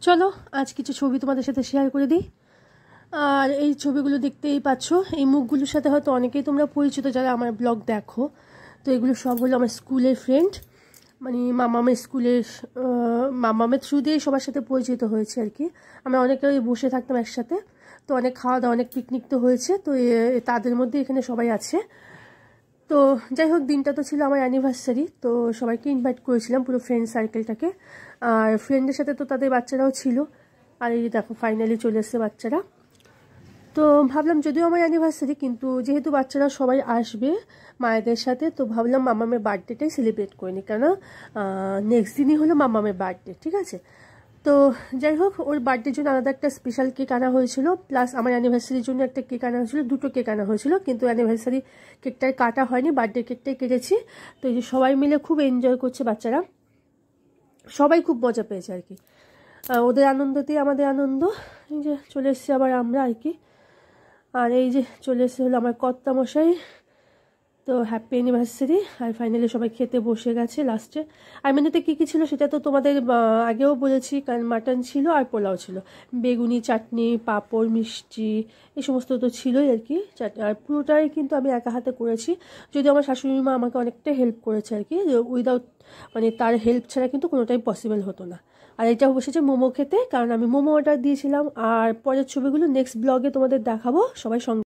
চলো আজ কিছু ছবি তোমাদের সাথে শেয়ার করে দিই। আর এই ছবিগুলো দেখতেই পাচ্ছ, এই মুখগুলোর সাথে হয়তো অনেকেই তোমরা পরিচিত যারা আমার ব্লগ দেখো। তো এগুলো সব হলো আমার স্কুলের ফ্রেন্ড, মানে মামামের স্কুলের মামামের থ্রু দিয়ে সবার সাথে পরিচিত হয়েছে আর কি। আমরা অনেকেই বসে থাকতাম একসাথে, তো অনেক খাওয়া দাওয়া অনেক পিকনিক তো হয়েছে, তো তাদের মধ্যে এখানে সবাই আছে। তো যাই হোক, দিনটা তো ছিল আমার অ্যানিভার্সারি, তো সবাইকে ইনভাইট করেছিলাম পুরো ফ্রেন্ড সার্কেলটাকে। আর ফ্রেন্ডের সাথে তো তাদের বাচ্চারাও ছিল। আর এই দেখো ফাইনালি চলে এসছে বাচ্চারা। তো ভাবলাম যদিও আমার অ্যানিভার্সারি, কিন্তু যেহেতু বাচ্চারা সবাই আসবে মায়েদের সাথে, তো ভাবলাম মামামের বার্থডেটাই সেলিব্রেট করে নিই, কেন নেক্সট দিনই হলো মামামের বার্থডে, ঠিক আছে। তো যাই হোক, ওর বার্থডের জন্য আলাদা একটা স্পেশাল কেক আনা হয়েছিল, প্লাস আমার অ্যানিভার্সারির জন্য একটা কেক আনা হয়েছিল, দুটো কেক আনা হয়েছিল, কিন্তু অ্যানিভার্সারি কেকটাই কাটা হয়নি, বার্থডে কেকটাই কেটেছি। তো এই যে সবাই মিলে খুব এনজয় করছে বাচ্চারা, সবাই খুব মজা পেয়েছে আর কি। ওদের আনন্দতেই আমাদের আনন্দ। এই যে চলে এসছি আবার আমরা আর কি। আর এই যে চলে এসে হলো আমার কর্তামশাই, তো হ্যাপি অ্যানিভার্সারি। আর ফাইনালি সবাই খেতে বসে গেছে লাস্টে। আর মেনুতে কী কী ছিল সেটা তো তোমাদের আগেও বলেছি, কারণ মাটন ছিল আর পোলাও ছিল, বেগুনি, চাটনি, পাঁপড়, মিষ্টি, এই সমস্ত তো ছিলই আর কি। আর পুরোটাই কিন্তু আমি একা হাতে করেছি, যদিও আমার শাশুড়ি মা আমাকে অনেকটা হেল্প করেছে আর কি। উইদাউট মানে তার হেল্প ছাড়া কিন্তু কোনোটাই পসিবল হতো না। আর এটা বসেছে মোমো খেতে, কারণ আমি মোমো অর্ডার দিয়েছিলাম। আর পরের ছবিগুলো নেক্সট ব্লগে তোমাদের দেখাবো, সবাই সঙ্গে